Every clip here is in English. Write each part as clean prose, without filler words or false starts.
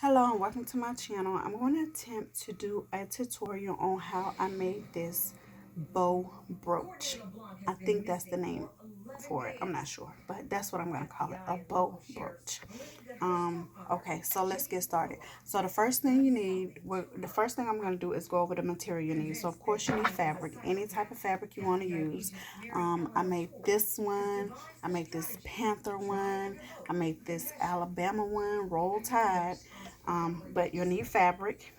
Hello and welcome to my channel. I'm going to attempt to do a tutorial on how I made this bow brooch. I think that's the name for it. I'm not sure, but that's what I'm going to call it, a bow brooch. Okay, so let's get started. So the first thing you need, the first thing I'm going to do is go over the material you need. So of course you need fabric, any type of fabric you want to use. I made this one, I made this Panther one, I made this Alabama one, Roll Tide. But you'll need fabric.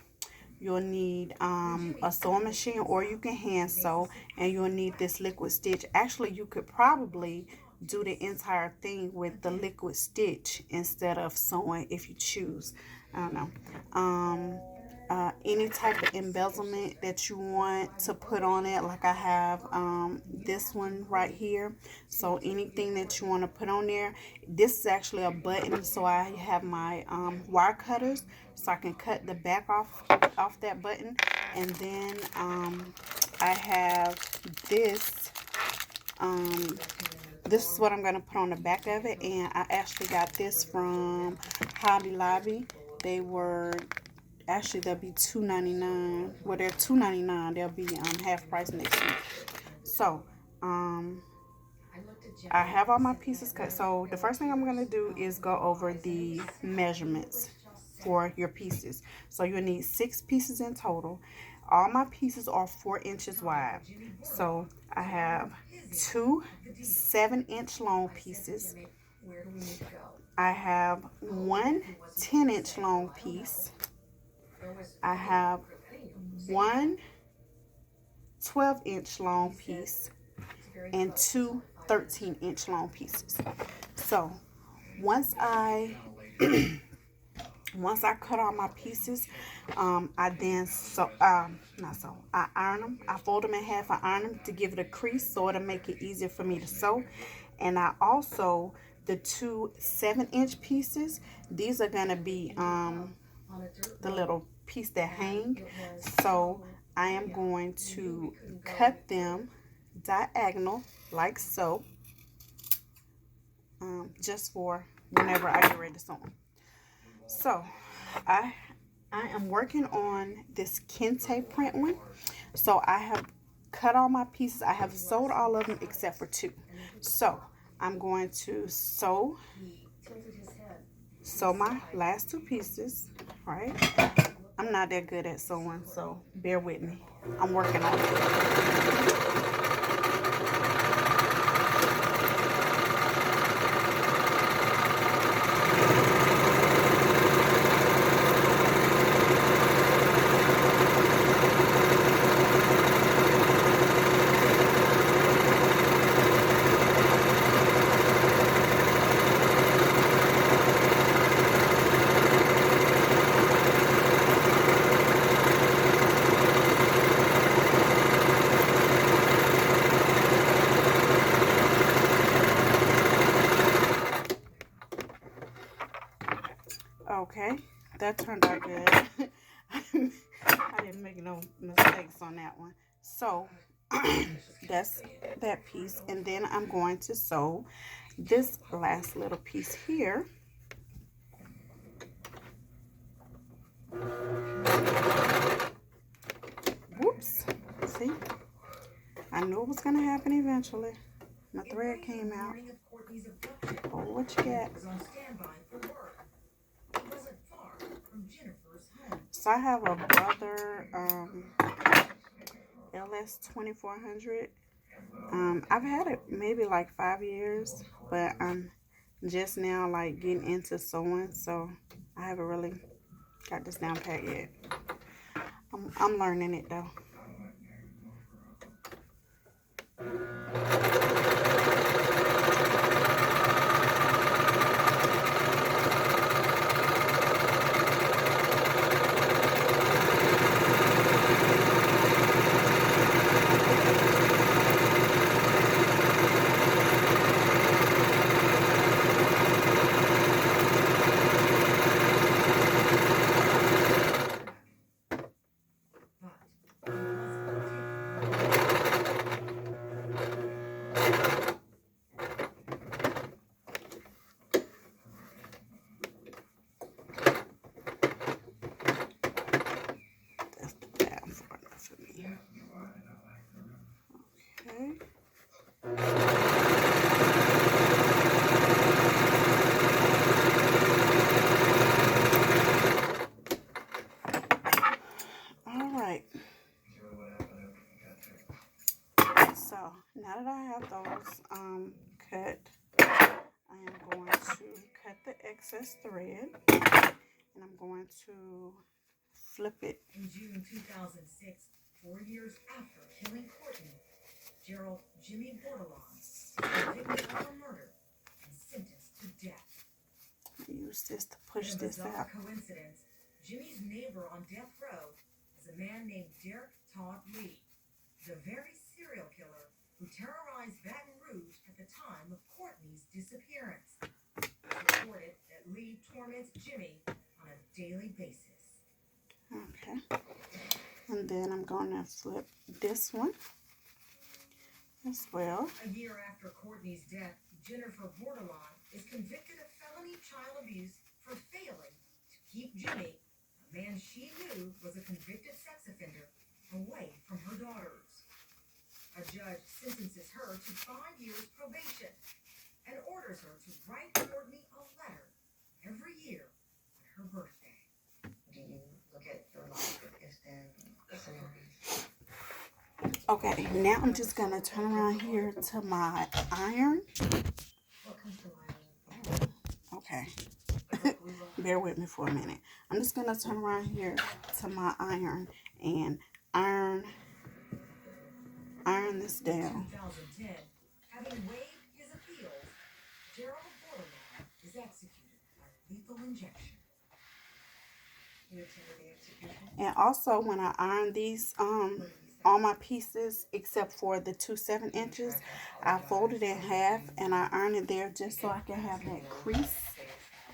You'll need a sewing machine, or you can hand sew, and you'll need this liquid stitch. Actually, you could probably do the entire thing with the liquid stitch instead of sewing if you choose. I don't know. Any type of embezzlement that you want to put on it, like I have this one right here. So anything that you want to put on there. This is actually a button, so I have my wire cutters so I can cut the back off that button. And then I have this. This is what I'm going to put on the back of it, and I actually got this from Hobby Lobby. They were actually, they'll be $2.99. Well, they're $2.99. They'll be half price next week. So I have all my pieces cut. So the first thing I'm going to do is go over the measurements for your pieces. So you'll need 6 pieces in total. All my pieces are 4 inches wide. So I have 2 7-inch long pieces. I have 1 10-inch long piece. I have 1 12-inch long piece and 2 13-inch long pieces. So once I cut all my pieces, I then I iron them. I fold them in half. I iron them to give it a crease so it'll make it easier for me to sew. And I also, the 2 7-inch pieces, these are gonna be the little piece that hang. So I am going to cut them diagonal like so, just for whenever I get ready to sew them. So I am working on this kente print one. So I have cut all my pieces. I have sewed all of them except for 2. So I'm going to sew my last 2 pieces, right? I'm not that good at sewing, so bear with me. I'm working on it. Okay, that turned out good. I didn't make no mistakes on that one. So that's that piece, and then I'm going to sew this last little piece here. Whoops, see, I knew it was gonna happen eventually. My thread came out. Oh, what you got? So I have a Brother LS 2400. I've had it maybe like 5 years, but I'm just now like getting into sewing, so I haven't really got this down pat yet. I'm learning it though. excess thread, and I'm going to flip it. In June 2006, 4 years after killing Courtney, Gerald Jimmy Bordelon is convicted of a murder and sentenced to death. Use this to push this out. In a bizarre coincidence, Jimmy's neighbor on death row is a man named Derek Todd Lee, the very serial killer who terrorized Baton Rouge at the time of Courtney's disappearance. It's reported that Lee torments Jimmy on a daily basis. Okay. And then I'm going to flip this one as well. A year after Courtney's death, Jennifer Bordelon is convicted of felony child abuse for failing to keep Jimmy, a man she knew was a convicted sex offender, away from her daughters. A judge sentences her to 5 years probation and orders her to write Courtney a letter every year on her birthday. Do you look at your life as Okay, now I'm just going to turn around here to my iron. What comes to mind? Okay. Bear with me for a minute. I'm just going to turn around here to my iron and iron this down. 2010, having waived his appeals, Gerald Bordelon is executed by lethal injection. You attended the execution? And also when I iron these all my pieces except for the 2 7-inches, I fold it in half and I iron it there just so I can have that crease,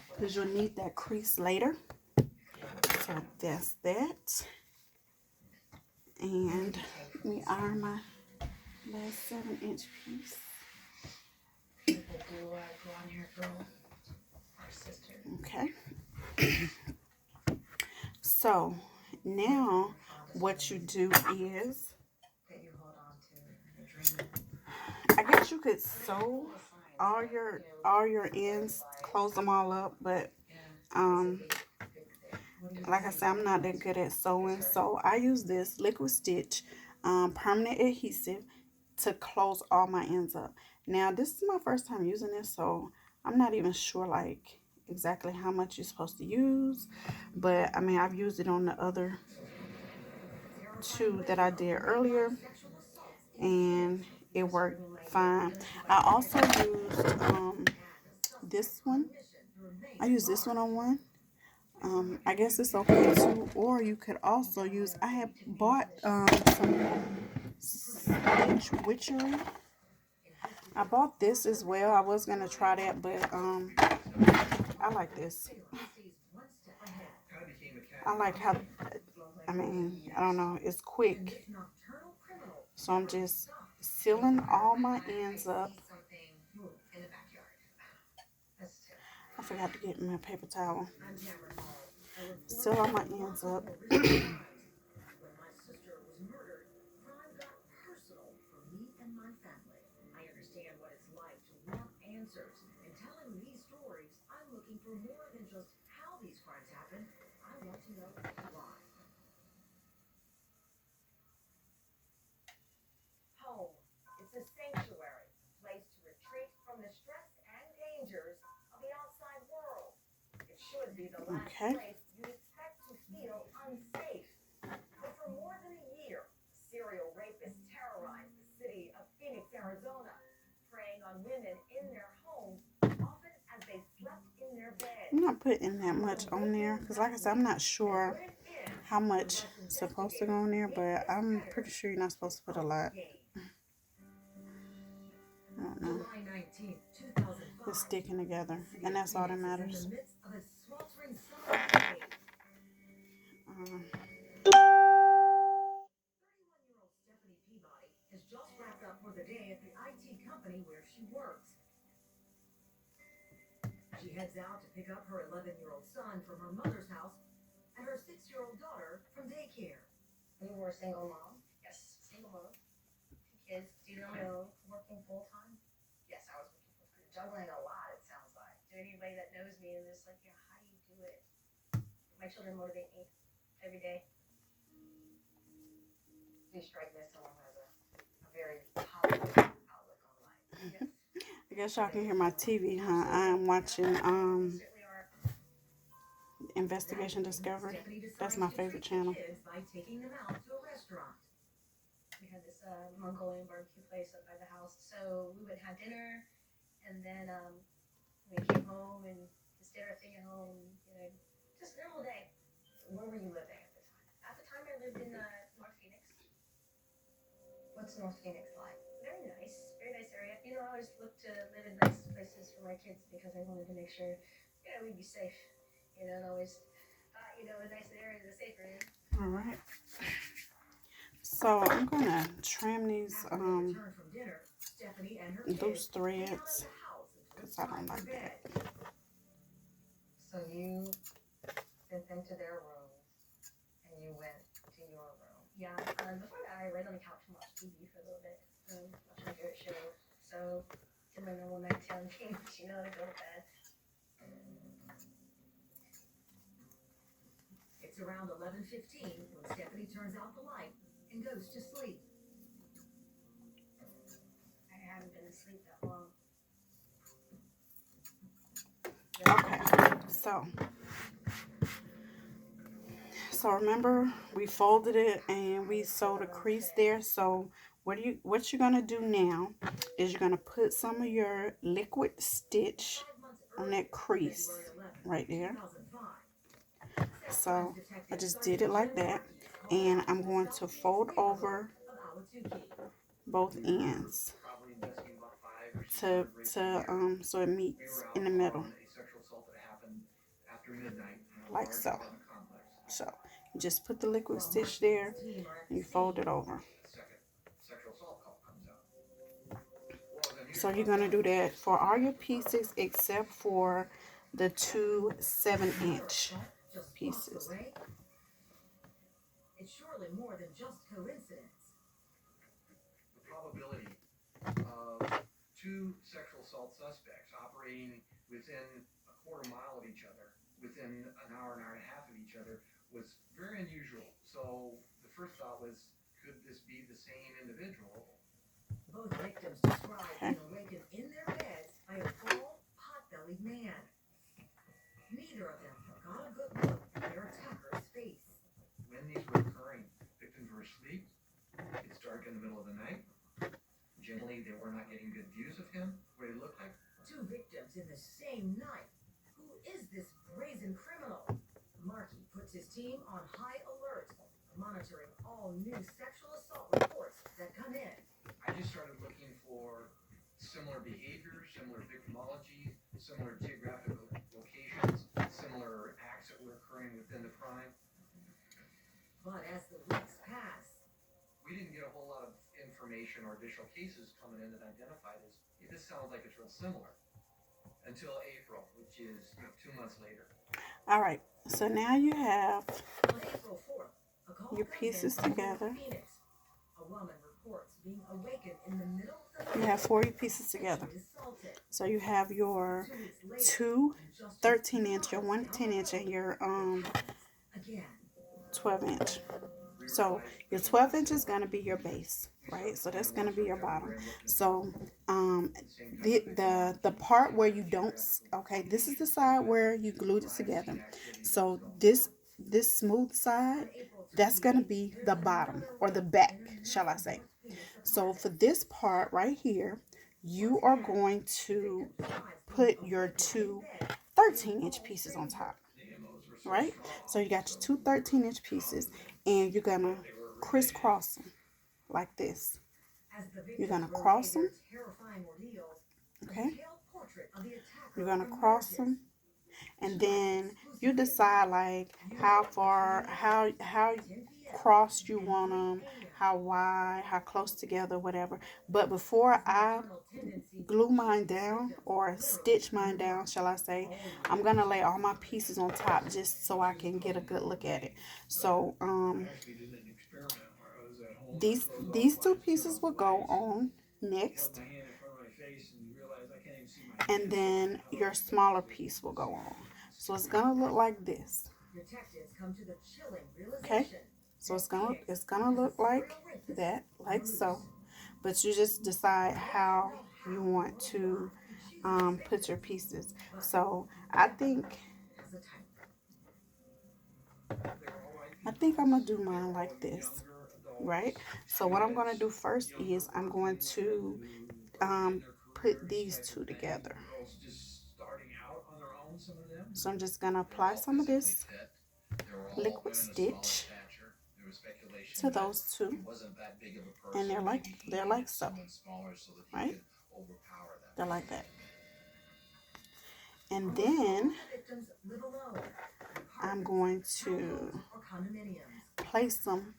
because you'll need that crease later. So that's that. And let me iron my last 7-inch piece. People do go on here, girl. Our sister. Okay. So now what you do is, I guess you could sew all your ends, close them all up, but like I said, I'm not that good at sewing, so I use this liquid stitch permanent adhesive to close all my ends up. Now this is my first time using this, so I'm not even sure like exactly how much you're supposed to use, but I mean, I've used it on the other 2 that I did earlier and it worked fine. I also used this one. I used this one on one. I guess it's okay too, or you could also use, I have bought some stitch witchery. I bought this as well. I was gonna try that, but I like this. I like how, I mean, I don't know, it's quick. So I'm just sealing all my ends up. I forgot to get my paper towel. Seal all my ends up. Home. It's a sanctuary, a place to retreat from the stress and dangers of the outside world. It should be the last place you expect to feel unsafe. But for more than a year, serial rapists terrorized the city of Phoenix, Arizona, preying on women in their homes, often as they slept in their beds. I'm not putting that much on there because, like I said, I'm not sure how much is supposed to go on there, but I'm pretty sure you're not supposed to put a lot. I don't know. It's sticking together, and that's all that matters. 31-year-old Stephanie Peabody has just wrapped up for the day at the IT company where she works. She heads out to pick up her 11-year-old son from her mother's house and her 6-year-old daughter from daycare. You were a single mom? Yes, single mom. 2 kids. Do you know working full-time? Yes, I was working full-time. Juggling a lot, it sounds like. To anybody that knows me and is like, yeah, how do you do it? My children motivate me every day. You strike me as someone who has a very positive outlook on life. Yes. I guess y'all can hear my TV, huh? I am watching Investigation Discovery. Stephanie That's decides my to favorite treat the channel. kids by taking them out to a restaurant. We had this Mongolian barbecue place up by the house, so we would have dinner, and then we came home and just did our thing at home. You know, just a normal day. Where were you living at the time? At the time, I lived in North Phoenix. What's North Phoenix like? Very nice area. You know, I always looked to live in nice places for my kids because I wanted to make sure, you know, we'd be safe. You know, and always thought, you know, a nicer area is a safer area. All right. So I'm gonna trim these After they return from dinner, Stephanie and her those kids hang out threads at the house until because it's I time don't for like that. bed. So you sent them to their rooms, and you went to your room. Yeah. Before that, I laid on the couch and watched TV for a little bit, watched my favorite show. So did my normal nighttime thing, you know, to go to bed. It's around 11:15 when Stephanie turns out the light and goes to sleep. I haven't been asleep that long. Okay. So remember we folded it and we sewed a crease there. So what you're gonna do now is you're gonna put some of your liquid stitch 5 months on earlier, that crease February 11th, right there. 2005, So sex crimes I detective just did it Sergeant like Jim that, Markey called and out I'm to the going South to Phoenix fold neighborhood over of Ahwatukee. both ends to so it meets in the middle, like so. So you just put the liquid stitch there and you fold it over. So you're gonna do that for all your pieces except for the two 7-inch pieces. It's surely more than just coincidence. The probability of two sexual assault suspects operating within a quarter mile of each other, within an hour and a half of each other, was very unusual. So the first thought was, could this be the same individual? Both victims described Okay. being awakened in their beds by a tall, pot-bellied man. Neither of them got a good look at their attacker's face. When these were occurring, victims were asleep. It's dark in the middle of the night. Generally, they were not getting good views of him, what he looked like. Two victims in the same night. Who is this brazen criminal? Markey puts his team on high alert, monitoring all new sexual assault reports that come in. I just started looking for similar behavior, similar victimology, similar geographical locations, similar acts that were occurring within the crime. But as the weeks pass, We didn't get a whole lot of information or additional cases coming in that identified as, hey, this sounds like it's real similar. Until April, which is 2 months later. All right. So now you have on April 4th, a call your comes pieces in from together. North Phoenix. A woman reports being awakened in the middle of the You night, have 40 pieces together. sexually assaulted. So you have your 2 weeks later, two just 13-inch, your miles one down the 10-inch, and road, your it happens again. 12-inch. So your 12-inch is gonna be your base, right? So that's gonna be your bottom. So the part where you don't, okay, this is the side where you glued it together. So this smooth side, that's gonna be the bottom or the back, shall I say. So for this part right here, you are going to put your two 13-inch pieces on top, right? So you got your two 13-inch pieces, and you're gonna crisscross them like this. You're gonna cross them, okay? You're gonna cross them, and then you decide like how far, how crossed you want them, how wide, how close together, whatever. But before I glue mine down or stitch mine down, shall I say, I'm gonna lay all my pieces on top just so I can get a good look at it. So these two pieces will go on next, and then your smaller piece will go on. So it's gonna look like this. Okay, so it's gonna look like that, like so. But you just decide how you want to put your pieces. So I think I think I'm gonna do mine like this, right? So what I'm gonna do first is I'm going to put these two together. So I'm just gonna apply some of this liquid stitch to those two, and they're like so, right? They're like that. And then I'm going to place them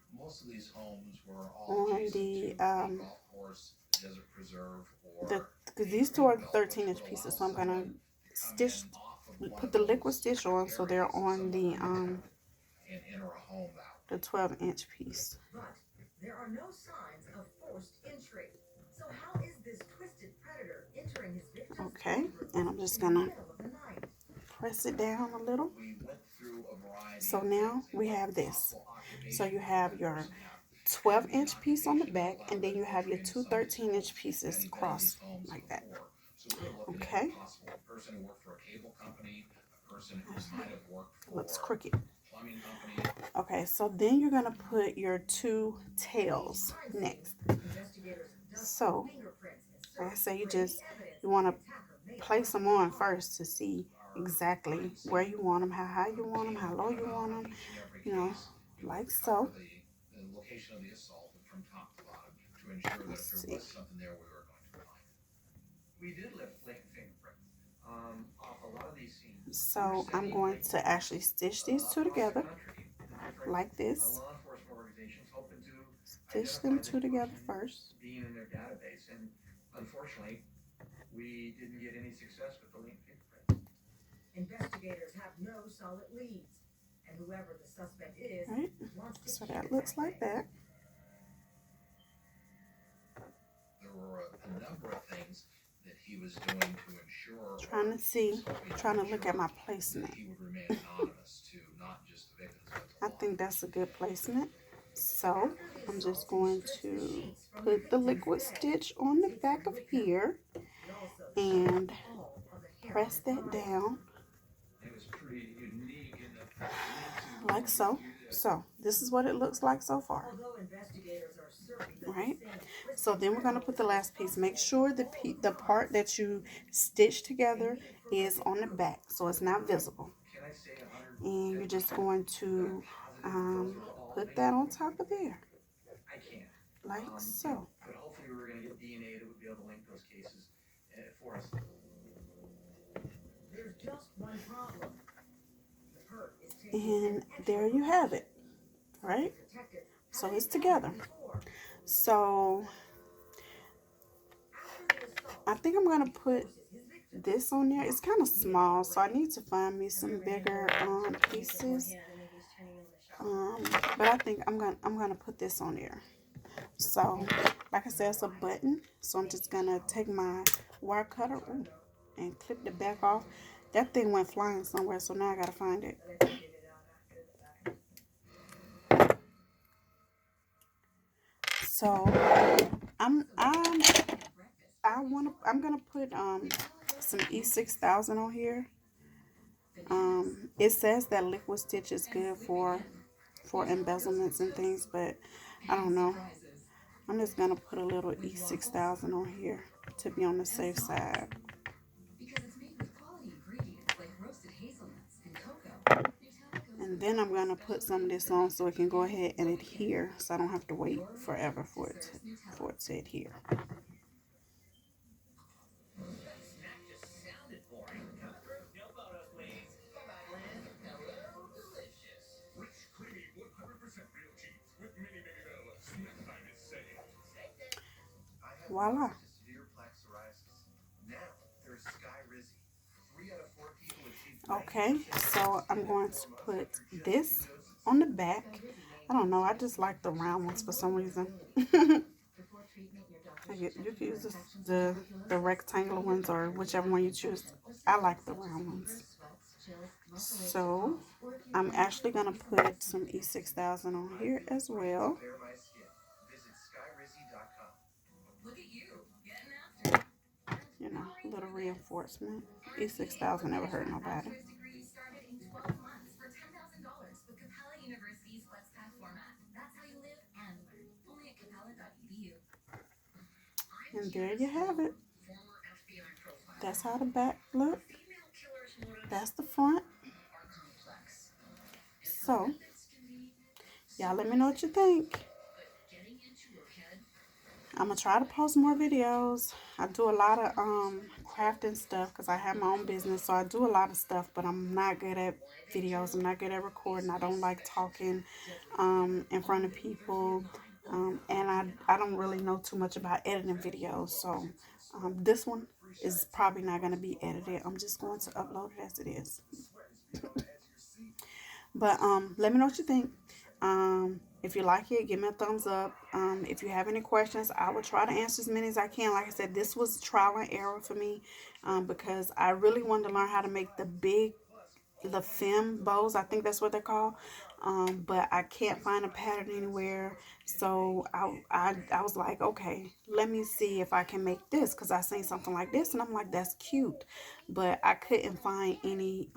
on the because these two are 13-inch pieces, so I'm gonna stitch, put the liquid stitch on so they're on the 12-inch piece. But there are no signs of forced entry. So how is this twisted predator entering his victim's Okay, bedroom and I'm just in the gonna middle of the night? press it down a little. So now we have this. So you have your 12-inch piece on the back, and then you have your two 13-inch pieces crossed like that. Okay. Looks crooked. Okay, so then you're gonna put your two tails next. So, like I say, you want to place them on first to see exactly where you want them, how high you want them, how low you want them, you know, like so. Let's see. So I'm going to actually stitch these two together like this. Stitch them two together first. Being in their database, and unfortunately, we didn't get any success with the link fingerprint. Investigators have no solid leads, and whoever the suspect is Right. wants to So keep that it looks that like way. that. There were a number of things that he was doing to ensure, Trying to look at my placement. he would remain anonymous to not just the victims, but the I think that's a good placement. So I'm just going to put the liquid stitch on the back of here and press that down like so. So this is what it looks like so far. Right? So then we're going to put the last piece. Make sure the part that you stitch together is on the back so it's not visible. And you're just going to put that on top of there. Like so. But hopefully we were going to get DNA that would be able to link those cases for us. There's just one problem. And there you have it. Right? So it's together. So I think I'm going to put this on there. It's kind of small, so I need to find me some bigger pieces. But I think I'm gonna put this on there. So, like I said, it's a button. So I'm just gonna take my wire cutter and clip the back off. That thing went flying somewhere, so now I gotta find it. So I'm gonna put some E6000 on here. It says that liquid stitch is good for embezzlements and things, but I don't know. I'm just gonna put a little E6000 on here to be on the safe side. And then I'm gonna put some of this on so it can go ahead and adhere, so I don't have to wait forever for it to adhere. Voila. Okay, so I'm going to put this on the back. I don't know, I just like the round ones for some reason. You can use the rectangular ones or whichever one you choose. I like the round ones. So I'm actually going to put some E6000 on here as well. You know, a little reinforcement. E6000 never hurt nobody. And there you have it. Former FBI profile. That's how the back look. Female killer's motives That's the front. are complex. And her So, methods can be y'all let me know what you think. but getting into her head. I'm gonna try to post more videos. I do a lot of crafting stuff because I have my own business, so I do a lot of stuff, but I'm not good at videos. I'm not good at recording. I don't like talking in front of people, and I don't really know too much about editing videos. So this one is probably not gonna be edited. I'm just going to upload it as it is. But let me know what you think. If you like it, give me a thumbs up. If you have any questions, I will try to answer as many as I can. Like I said, this was trial and error for me because I really wanted to learn how to make the femme bows. I think that's what they're called. But I can't find a pattern anywhere. So I was like, okay, let me see if I can make this because I seen something like this and I'm like, that's cute. But I couldn't find any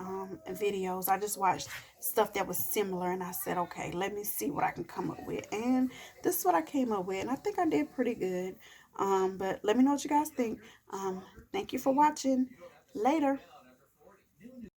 videos. I just watched stuff that was similar and I said, okay, let me see what I can come up with. And this is what I came up with. And I think I did pretty good. But let me know what you guys think. Thank you for watching. Later.